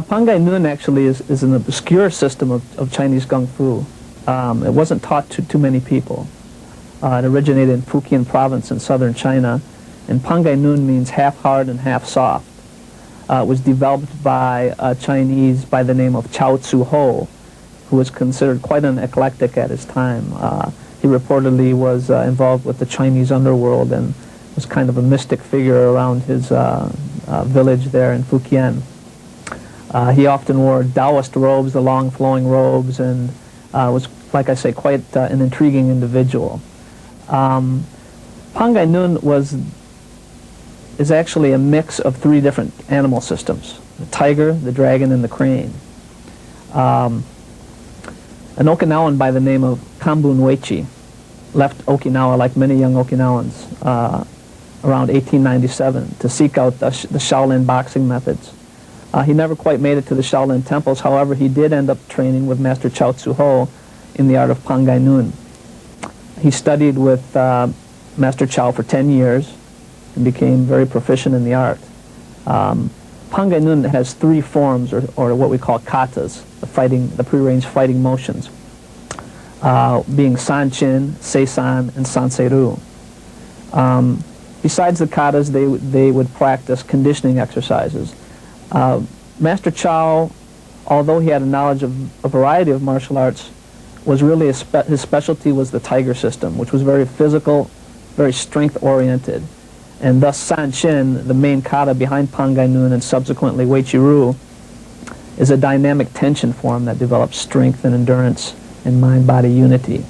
Pangai Nun actually is an obscure system of Chinese Kung Fu. It wasn't taught to too many people. It originated in Fujian province in southern China, and Pangai Nun means half hard and half soft. It was developed by a Chinese by the name of Chao Tzu Ho, who was considered quite an eclectic at his time. He reportedly was involved with the Chinese underworld and was kind of a mystic figure around his village there in Fujian. He often wore Taoist robes, the long flowing robes, and was, like I say, quite an intriguing individual. Pangai Nun is actually a mix of three different animal systems: the tiger, the dragon, and the crane. An Okinawan by the name of Kambun Weichi left Okinawa, like many young Okinawans, around 1897 to seek out the Shaolin boxing methods. He never quite made it to the Shaolin temples. However, he did end up training with Master Chao Tzu Ho in the art of Pangai Nun. He studied with Master Chao for 10 years and became very proficient in the art. Pangai Nun has three forms, or what we call katas, the prearranged fighting motions, being Sanchin, Seisan, and Sanseiru. Besides the katas, they would practice conditioning exercises. Master Chao, although he had a knowledge of a variety of martial arts, was really his specialty was the tiger system, which was very physical, very strength-oriented. And thus Sanchin, the main kata behind Pangai Nun and subsequently Weiqiru, is a dynamic tension form that develops strength and endurance and mind-body unity.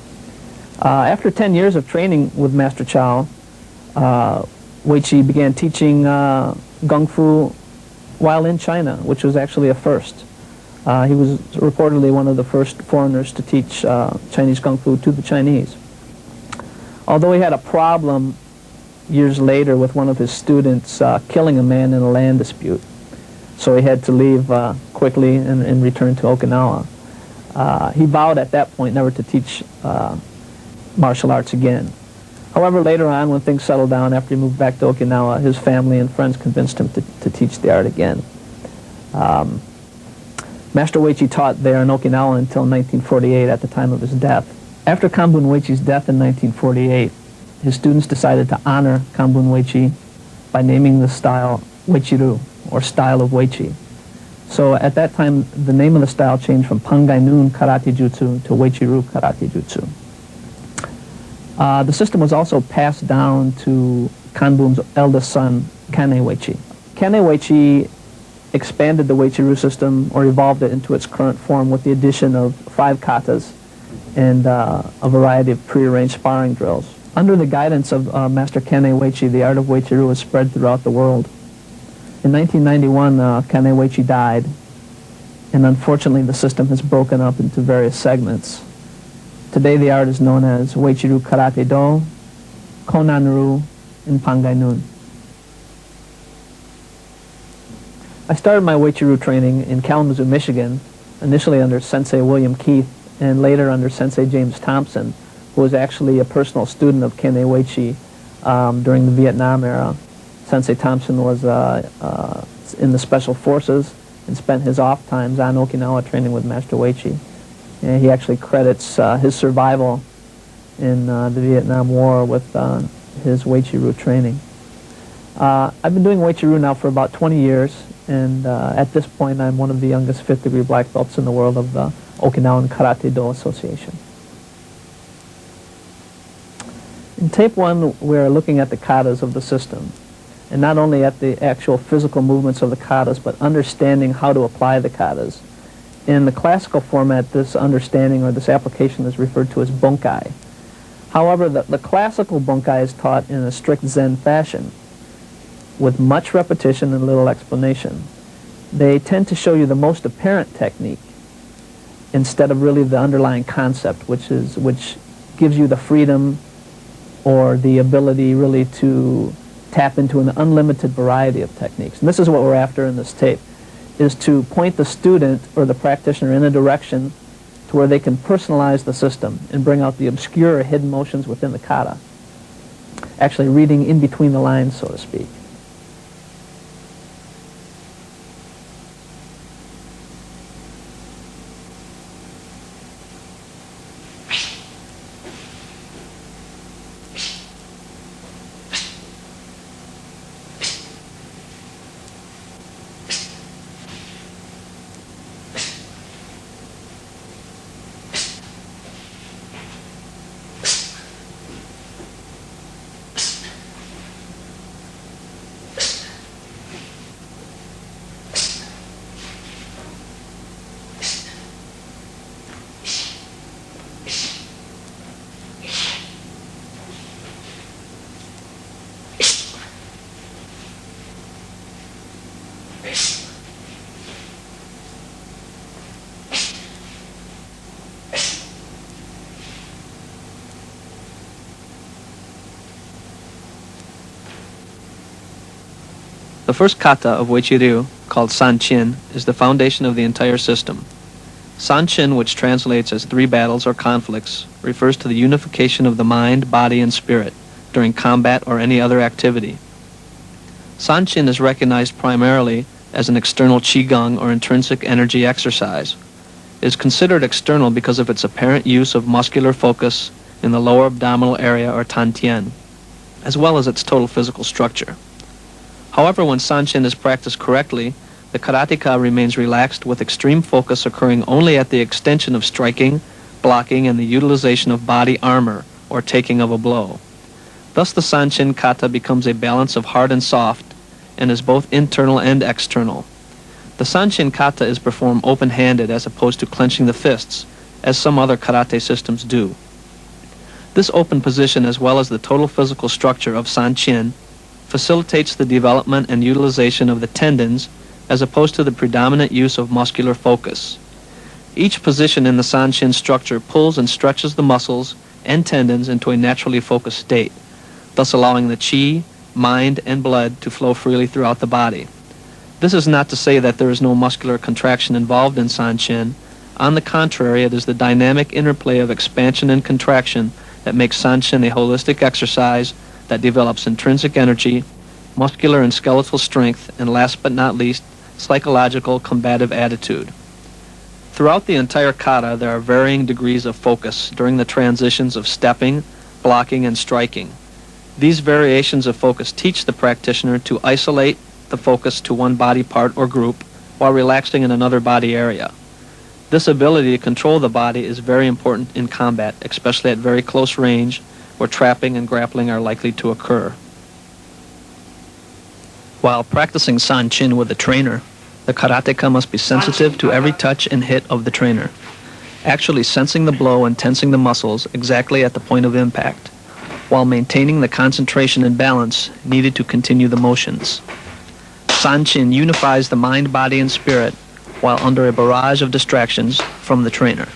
After 10 years of training with Master Chao, Weiqi began teaching Kung Fu while in China, which was actually a first. He was reportedly one of the first foreigners to teach Chinese Kung Fu to the Chinese. Although he had a problem years later with one of his students killing a man in a land dispute, so he had to leave quickly and return to Okinawa. He vowed at that point never to teach martial arts again. However, later on, when things settled down after he moved back to Okinawa, his family and friends convinced him to teach the art again. Master Weiqi taught there in Okinawa until 1948 at the time of his death. After Kambun Weiqi's death in 1948, his students decided to honor Kambun Weiqi by naming the style Weiqiru, or style of Weiqi. So at that time, the name of the style changed from Pangai Nun Karate Jutsu to Weiqiru Karate Jutsu. The system was also passed down to Kanbun's eldest son, Kane Weiqi. Kane Weiqi expanded the Weiqiru system, or evolved it into its current form, with the addition of 5 katas and a variety of prearranged sparring drills. Under the guidance of Master Kane Weiqi, the art of Weiqiru was spread throughout the world. In 1991, Kane Weiqi died, and unfortunately the system has broken up into various segments. Today the art is known as Weiqiru Karate Do, Konan-ru, and Pangai Nun. I started my Weiqiru training in Kalamazoo, Michigan, initially under Sensei William Keith, and later under Sensei James Thompson, who was actually a personal student of Kane Weiqi during the Vietnam era. Sensei Thompson was in the Special Forces and spent his off times on Okinawa training with Master Weiqi. And he actually credits his survival in the Vietnam War with his Weiqiru training. I've been doing Weiqiru now for about 20 years, and at this point I'm one of the youngest 5th degree black belts in the world of the Okinawan Karate Do Association. In tape 1, we're looking at the katas of the system, and not only at the actual physical movements of the katas, but understanding how to apply the katas. In the classical format, this understanding or this application is referred to as bunkai. However, the classical bunkai is taught in a strict Zen fashion, with much repetition and little explanation. They tend to show you the most apparent technique instead of really the underlying concept, which gives you the freedom or the ability really to tap into an unlimited variety of techniques. And this is what we're after in this tape, is to point the student or the practitioner in a direction to where they can personalize the system and bring out the obscure or hidden motions within the kata, actually reading in between the lines, so to speak. The first kata of Uechi-ryu, called Sanchin, is the foundation of the entire system. Sanchin, which translates as 3 battles or conflicts, refers to the unification of the mind, body, and spirit during combat or any other activity. Sanchin is recognized primarily as an external qigong or intrinsic energy exercise. It is considered external because of its apparent use of muscular focus in the lower abdominal area or tantien, as well as its total physical structure. However, when Sanchin is practiced correctly, the karateka remains relaxed with extreme focus occurring only at the extension of striking, blocking, and the utilization of body armor or taking of a blow. Thus the Sanchin kata becomes a balance of hard and soft and is both internal and external. The Sanchin kata is performed open-handed as opposed to clenching the fists, as some other karate systems do. This open position, as well as the total physical structure of Sanchin, facilitates the development and utilization of the tendons as opposed to the predominant use of muscular focus. Each position in the Sanchin structure pulls and stretches the muscles and tendons into a naturally focused state, thus allowing the qi, mind, and blood to flow freely throughout the body. This is not to say that there is no muscular contraction involved in Sanchin. On the contrary, it is the dynamic interplay of expansion and contraction that makes Sanchin a holistic exercise that develops intrinsic energy, muscular and skeletal strength, and last but not least, psychological combative attitude. Throughout the entire kata, there are varying degrees of focus during the transitions of stepping, blocking, and striking. These variations of focus teach the practitioner to isolate the focus to one body part or group while relaxing in another body area. This ability to control the body is very important in combat, especially at very close range where trapping and grappling are likely to occur. While practicing Sanchin with a trainer, the karateka must be sensitive to every touch and hit of the trainer, actually sensing the blow and tensing the muscles exactly at the point of impact, while maintaining the concentration and balance needed to continue the motions. Sanchin unifies the mind, body, and spirit while under a barrage of distractions from the trainer.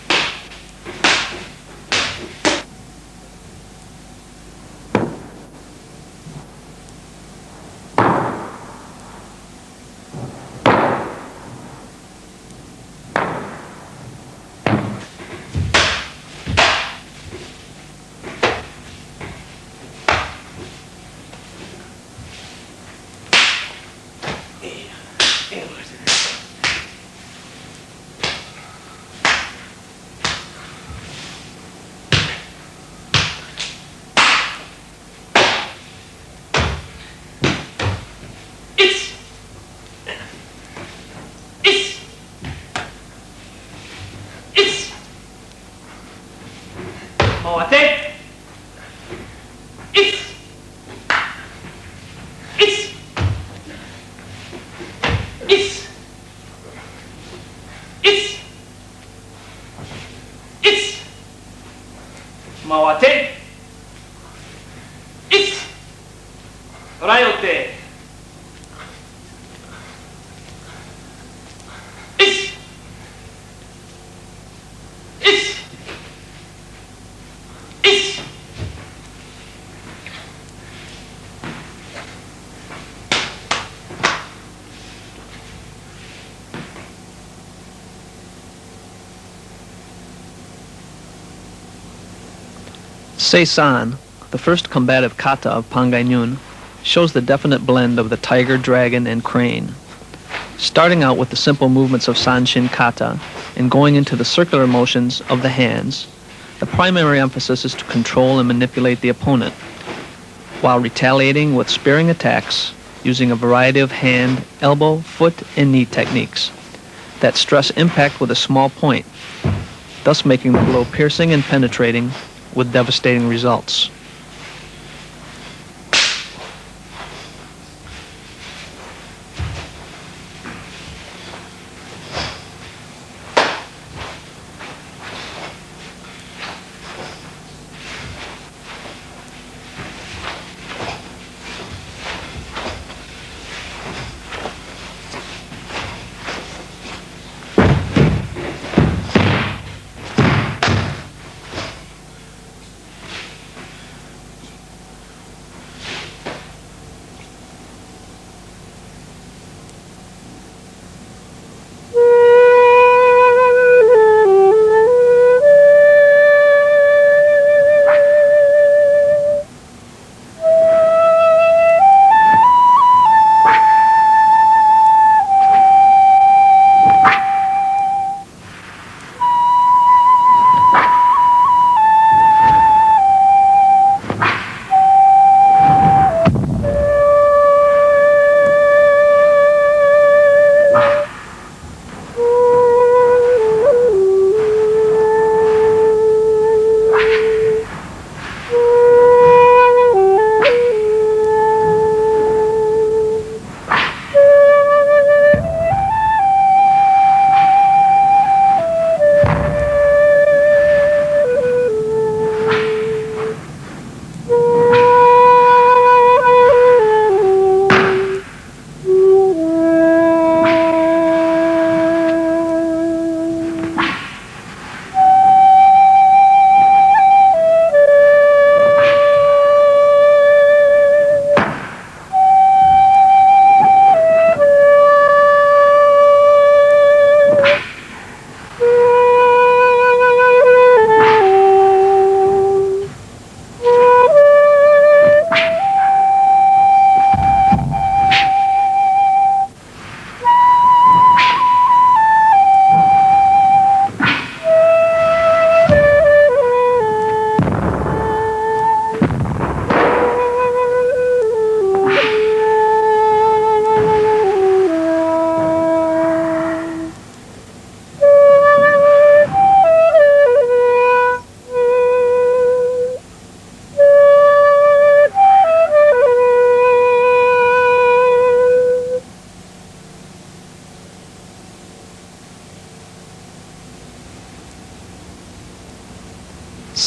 Seisan, the first combative kata of Pangai Nyun, shows the definite blend of the tiger, dragon, and crane. Starting out with the simple movements of Sanchin kata and going into the circular motions of the hands, the primary emphasis is to control and manipulate the opponent, while retaliating with sparing attacks using a variety of hand, elbow, foot, and knee techniques that stress impact with a small point, thus making the blow piercing and penetrating with devastating results.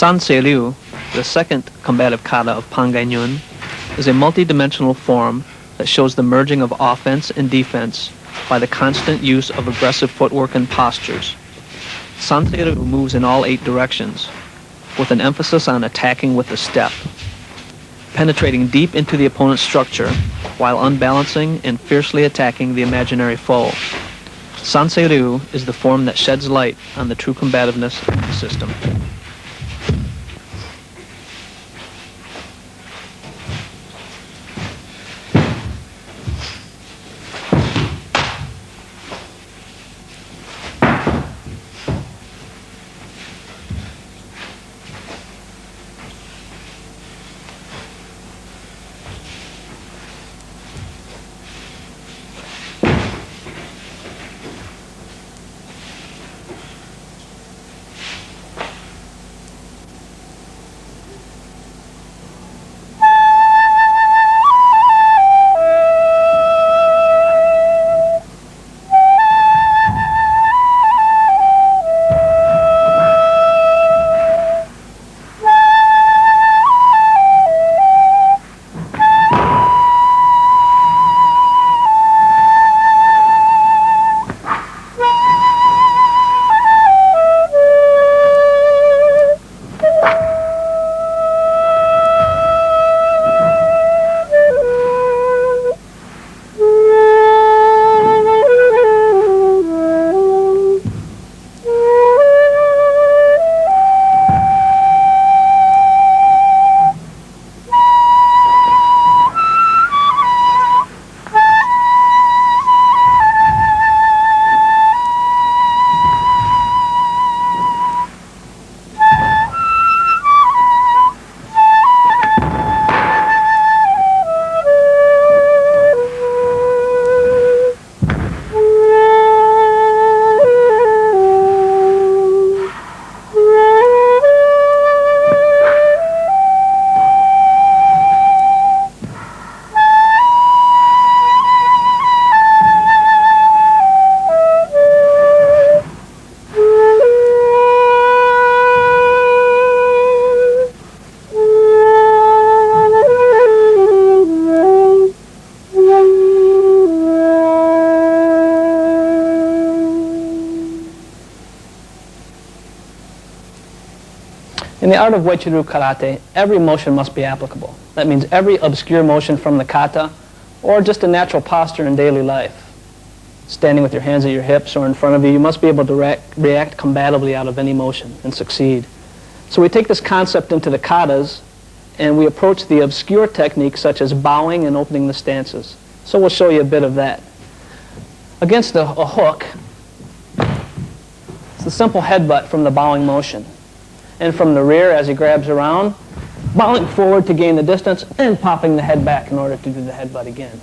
San Se Ryu, the second combative kata of pangai nyun, is a multi-dimensional form that shows the merging of offense and defense by the constant use of aggressive footwork and postures. San Se Ryu moves in all 8 directions, with an emphasis on attacking with the step, penetrating deep into the opponent's structure while unbalancing and fiercely attacking the imaginary foe. San Se Ryu is the form that sheds light on the true combativeness of the system. In the art of Uechi-ryu karate, every motion must be applicable. That means every obscure motion from the kata, or just a natural posture in daily life. Standing with your hands at your hips or in front of you, you must be able to react combatively out of any motion and succeed. So we take this concept into the katas, and we approach the obscure techniques such as bowing and opening the stances. So we'll show you a bit of that. Against a hook, it's the simple headbutt from the bowing motion. And from the rear, as he grabs around, bowing forward to gain the distance and popping the head back in order to do the headbutt again.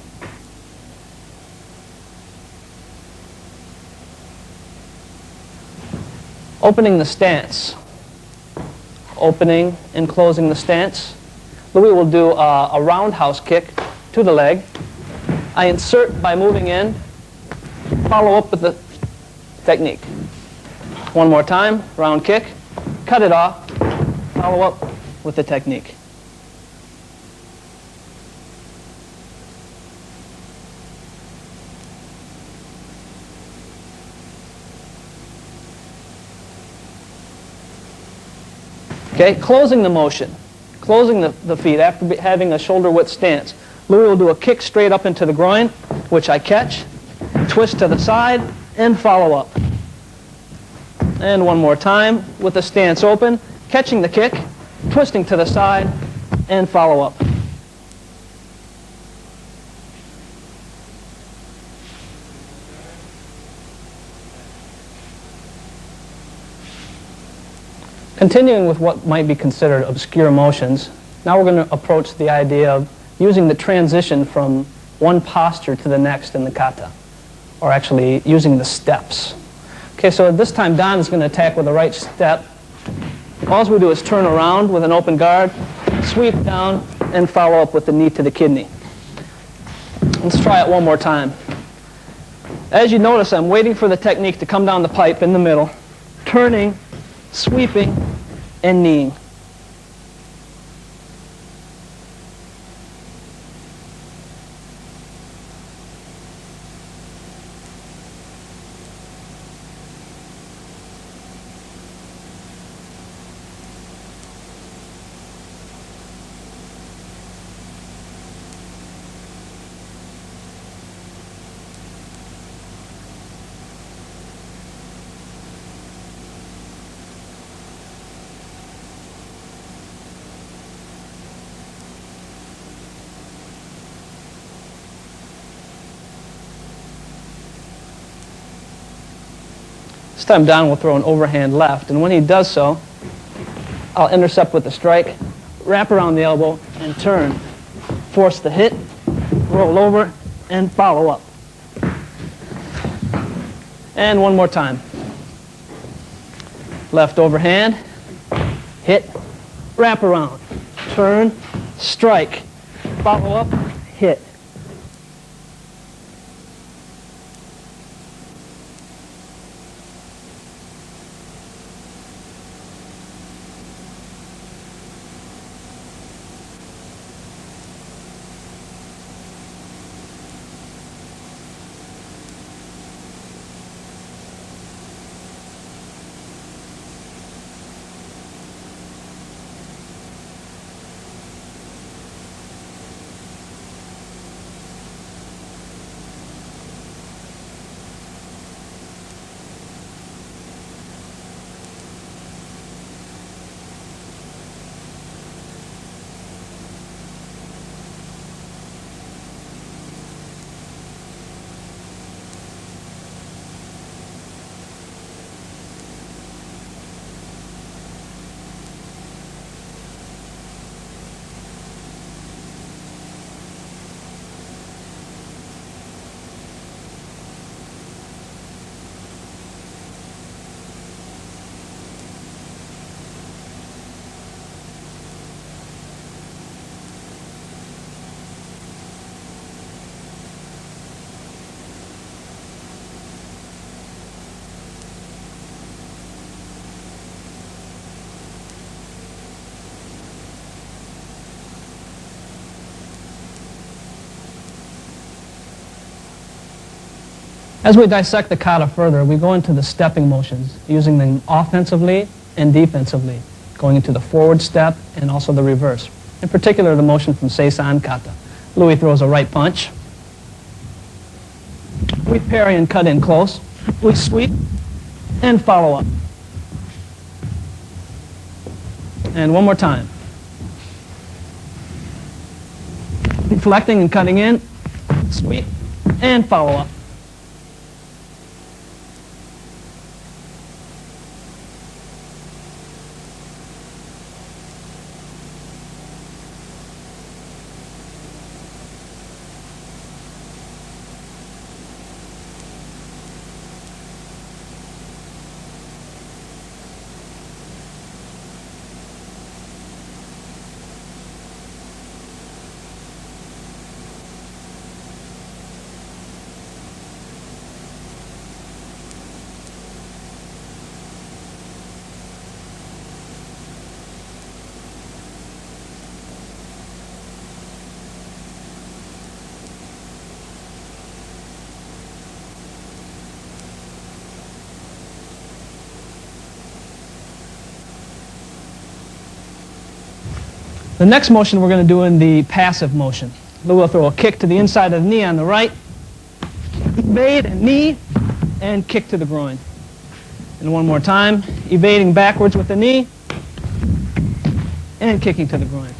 Opening the stance. Opening and closing the stance. Louis will do a roundhouse kick to the leg. I insert by moving in, follow up with the technique. One more time, round kick, cut it off, follow up with the technique. Okay, closing the motion, closing the feet after having a shoulder width stance. Louis will do a kick straight up into the groin, which I catch, twist to the side, and follow up. And one more time with the stance open, catching the kick, twisting to the side, and follow up. Continuing with what might be considered obscure motions, now we're going to approach the idea of using the transition from one posture to the next in the kata, or actually using the steps. Okay, so at this time Don is going to attack with the right step. All we do is turn around with an open guard, sweep down, and follow up with the knee to the kidney. Let's try it one more time. As you notice, I'm waiting for the technique to come down the pipe in the middle, turning, sweeping, and kneeing. This time Don will throw an overhand left, and when he does so, I'll intercept with the strike, wrap around the elbow, and turn. Force the hit, roll over, and follow up. And one more time. Left overhand, hit, wrap around, turn, strike, follow up, hit. As we dissect the kata further, we go into the stepping motions, using them offensively and defensively, going into the forward step and also the reverse. In particular, the motion from Seisan kata. Louis throws a right punch. We parry and cut in close. We sweep and follow up. And one more time. Deflecting and cutting in, sweep and follow up. The next motion we're going to do in the passive motion. Lou will throw a kick to the inside of the knee on the right, evade and knee, and kick to the groin. And one more time, evading backwards with the knee, and kicking to the groin.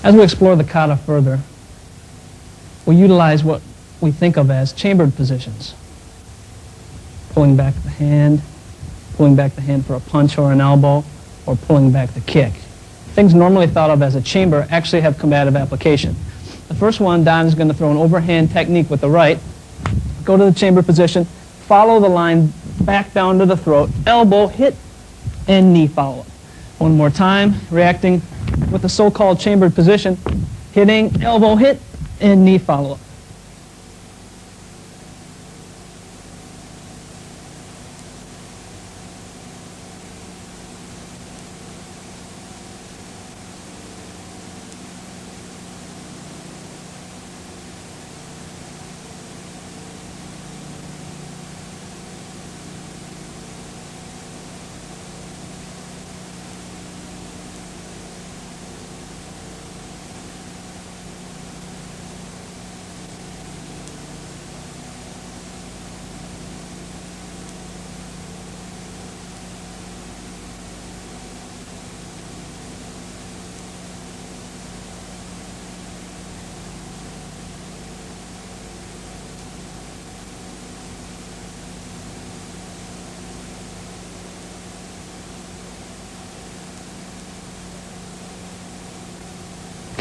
As we explore the kata further, we utilize what we think of as chambered positions. Pulling back the hand for a punch or an elbow, or pulling back the kick. Things normally thought of as a chamber actually have combative application. The first one, Don is going to throw an overhand technique with the right, go to the chamber position, follow the line back down to the throat, elbow, hit, and knee follow-up. One more time, reacting with the so-called chambered position, hitting, elbow hit, and knee follow-up.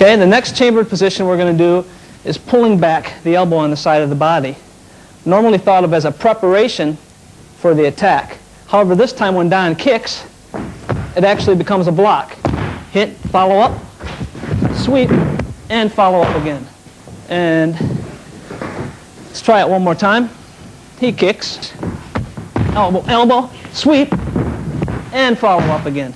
Okay, the next chambered position we're going to do is pulling back the elbow on the side of the body. Normally thought of as a preparation for the attack. However, this time when Don kicks, it actually becomes a block. Hit, follow up, sweep, and follow up again. And let's try it one more time. He kicks, elbow, elbow, sweep, and follow up again.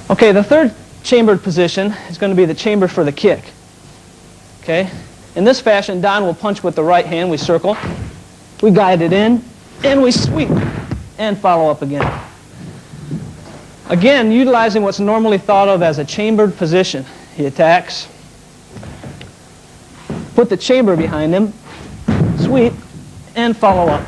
Okay, the third chambered position is going to be the chamber for the kick. Okay, in this fashion, Don will punch with the right hand. We circle, we guide it in, and we sweep, and follow up again. Again, utilizing what's normally thought of as a chambered position. He attacks, put the chamber behind him, sweep, and follow up.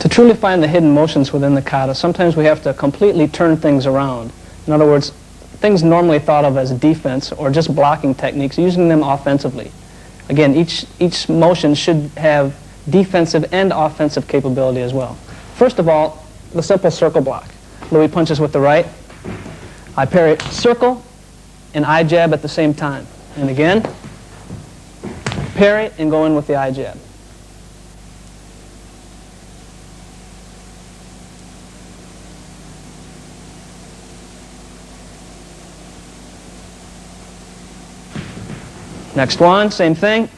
To truly find the hidden motions within the kata, sometimes we have to completely turn things around. In other words, things normally thought of as defense or just blocking techniques, using them offensively. Again, each motion should have defensive and offensive capability as well. First of all, the simple circle block. Louis punches with the right. I parry, circle, and I jab at the same time. And again, parry and go in with the I jab. Next one, same thing.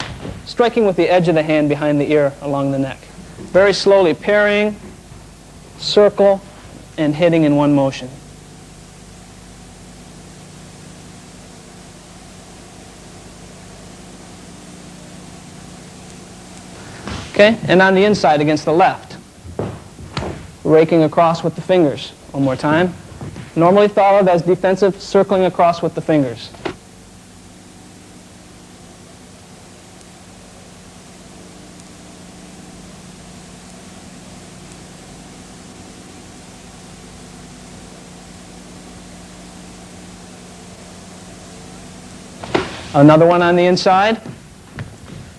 Striking with the edge of the hand behind the ear along the neck. Very slowly parrying, circle, and hitting in one motion. Okay, and on the inside against the left. Raking across with the fingers. One more time. Normally thought of as defensive, circling across with the fingers. Another one on the inside,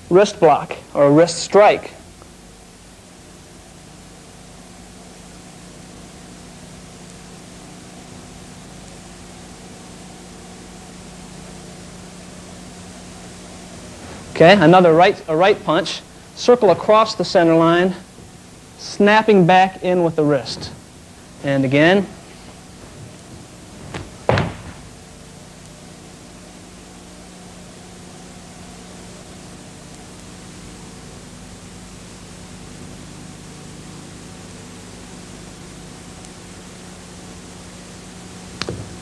wrist block or wrist strike. Okay, another a right punch, circle across the center line, snapping back in with the wrist. And again.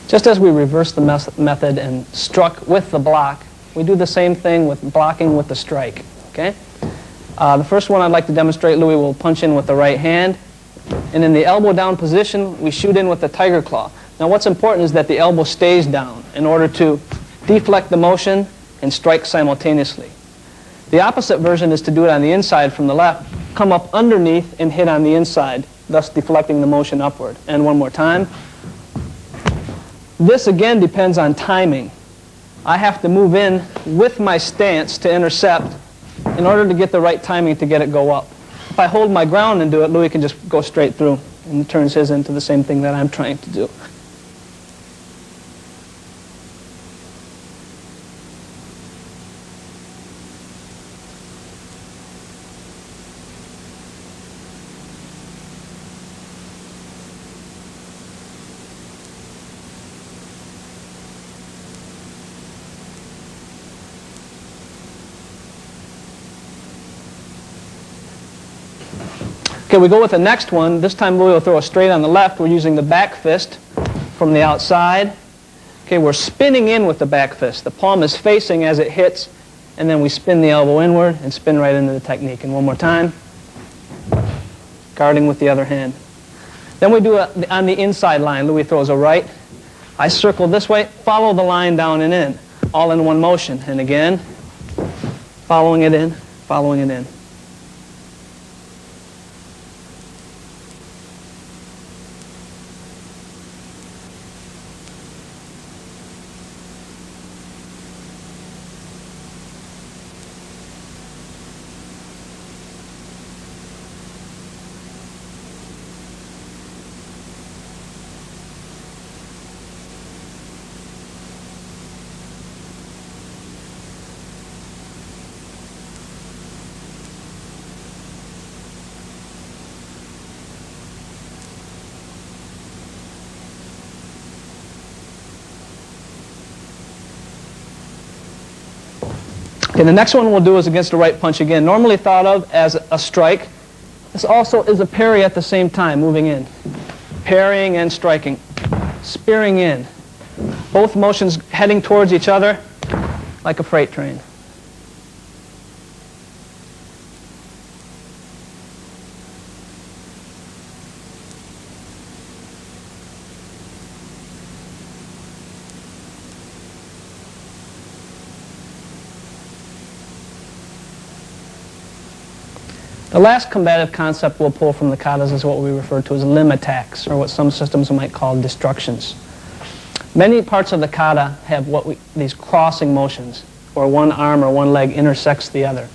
Just as we reversed the method and struck with the block, we do the same thing with blocking with the strike. Okay? The first one I'd like to demonstrate, Louis will punch in with the right hand. And in the elbow down position, we shoot in with the tiger claw. Now what's important is that the elbow stays down in order to deflect the motion and strike simultaneously. The opposite version is to do it on the inside from the left, come up underneath and hit on the inside, thus deflecting the motion upward. And one more time. This again depends on timing. I have to move in with my stance to intercept in order to get the right timing to get it go up. If I hold my ground and do it, Louis can just go straight through and turns his into the same thing that I'm trying to do. Okay, we go with the next one. This time Louis will throw a straight on the left. We're using the back fist from the outside. Okay, we're spinning in with the back fist. The palm is facing as it hits, and then we spin the elbow inward and spin right into the technique. And one more time, guarding with the other hand. Then we do it on the inside line. Louis throws a right. I circle this way, follow the line down and in, all in one motion. And again, following it in, following it in. Okay, the next one we'll do is against the right punch again. Normally thought of as a strike. This also is a parry at the same time, moving in. Parrying and striking. Spearing in. Both motions heading towards each other like a freight train. The last combative concept we'll pull from the katas is what we refer to as limb attacks, or what some systems might call destructions. Many parts of the kata have these crossing motions, where one arm or one leg intersects the other.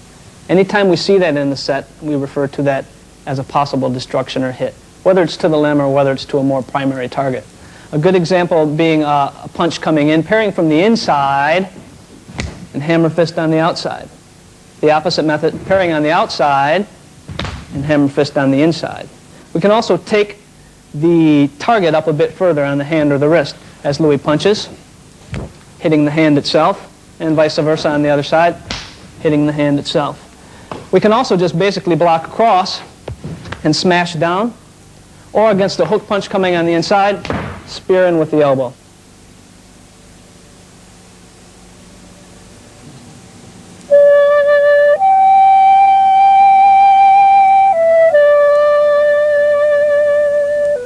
Anytime we see that in the set, we refer to that as a possible destruction or hit, whether it's to the limb or whether it's to a more primary target. A good example being a punch coming in, parrying from the inside, and hammer fist on the outside. The opposite method, parrying on the outside, and hammer fist on the inside. We can also take the target up a bit further on the hand or the wrist as Louis punches, hitting the hand itself, and vice versa on the other side, hitting the hand itself. We can also just basically block across and smash down, or against a hook punch coming on the inside, spear in with the elbow.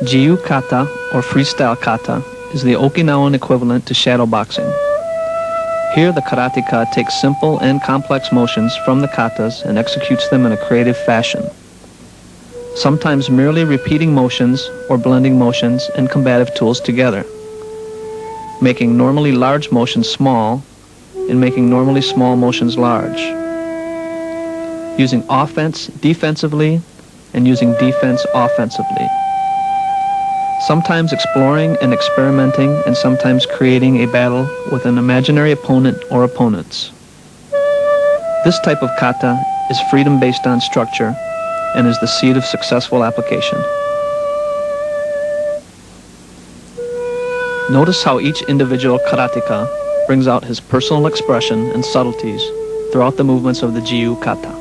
Jiu kata, or freestyle kata, is the Okinawan equivalent to shadow boxing. Here the karateka takes simple and complex motions from the katas and executes them in a creative fashion, sometimes merely repeating motions or blending motions and combative tools together, making normally large motions small and making normally small motions large, using offense defensively and using defense offensively, sometimes exploring and experimenting and sometimes creating a battle with an imaginary opponent or opponents. This type of kata is freedom based on structure and is the seed of successful application. Notice how each individual karateka brings out his personal expression and subtleties throughout the movements of the Jiu kata.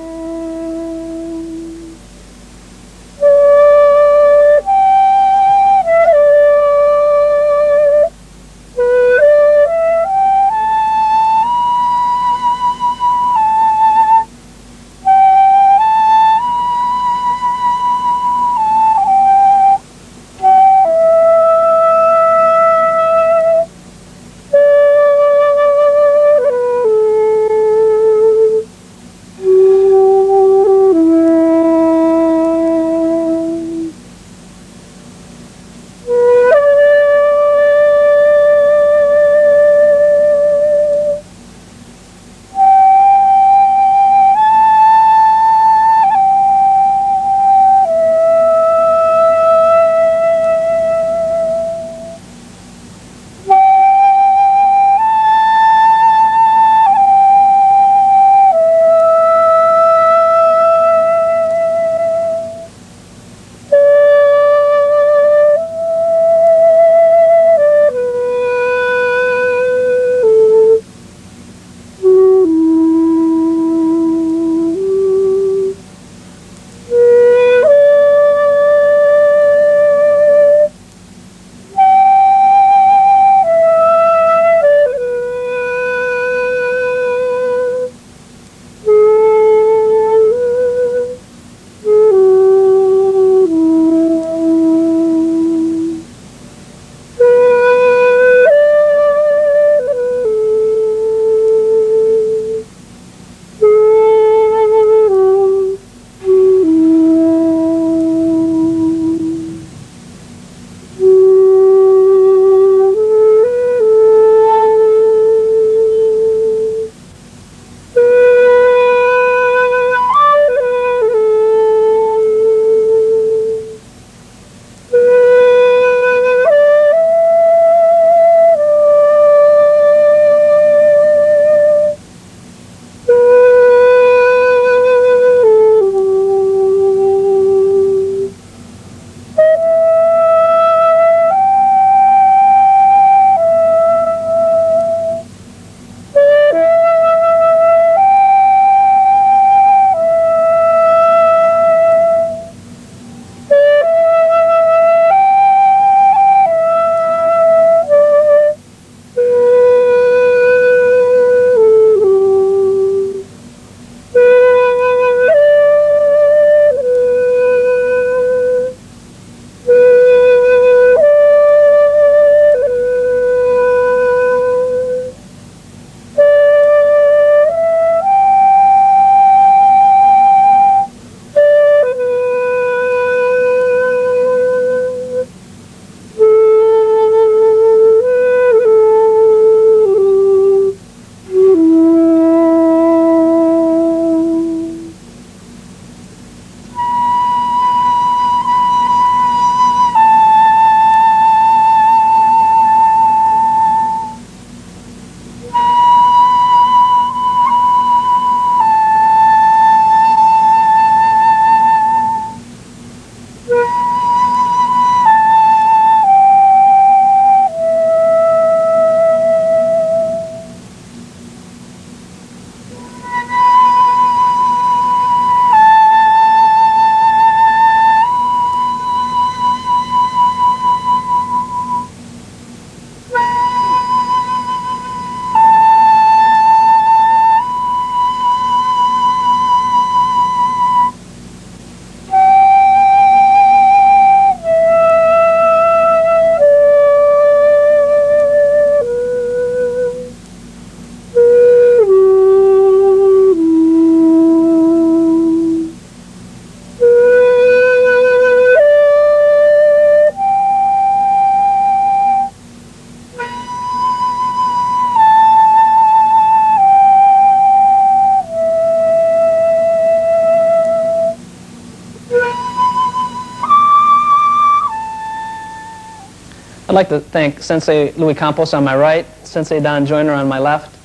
I'd like to thank Sensei Louis Campos on my right, Sensei Don Joyner on my left,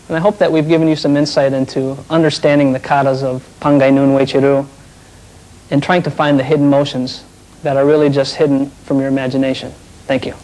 and I hope that we've given you some insight into understanding the katas of Pangai Nun Weichiru and trying to find the hidden motions that are really just hidden from your imagination. Thank you.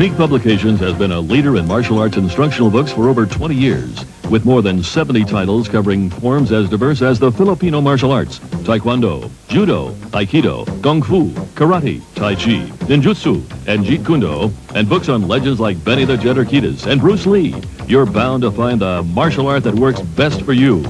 Unique Publications has been a leader in martial arts instructional books for over 20 years, with more than 70 titles covering forms as diverse as the Filipino martial arts, Taekwondo, Judo, Aikido, Kung Fu, Karate, Tai Chi, Ninjutsu, and Jeet Kune, and books on legends like Benny the Jet Urquidez and Bruce Lee. You're bound to find the martial art that works best for you.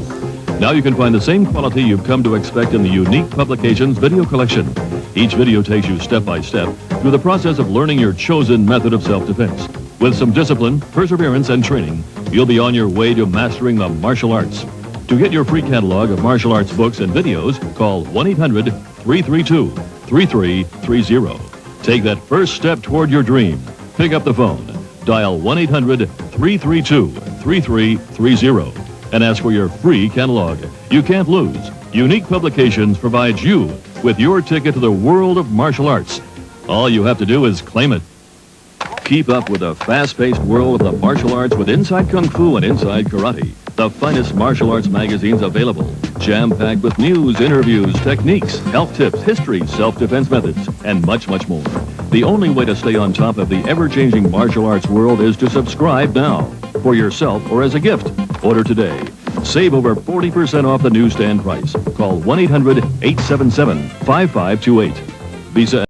Now you can find the same quality you've come to expect in the Unique Publications video collection. Each video takes you step by step through the process of learning your chosen method of self-defense. With some discipline, perseverance, and training, you'll be on your way to mastering the martial arts. To get your free catalog of martial arts books and videos, call 1-800-332-3330. Take that first step toward your dream. Pick up the phone. Dial 1-800-332-3330 and ask for your free catalog. You can't lose. Unique Publications provides you with your ticket to the world of martial arts. All you have to do is claim it. Keep up with the fast-paced world of the martial arts with Inside Kung Fu and Inside Karate, the finest martial arts magazines available, jam-packed with news, interviews, techniques, health tips, history, self-defense methods, and much, much more. The only way to stay on top of the ever-changing martial arts world is to subscribe now, for yourself or as a gift. Order today. Save over 40% off the newsstand price. Call 1-800-877-5528. Visa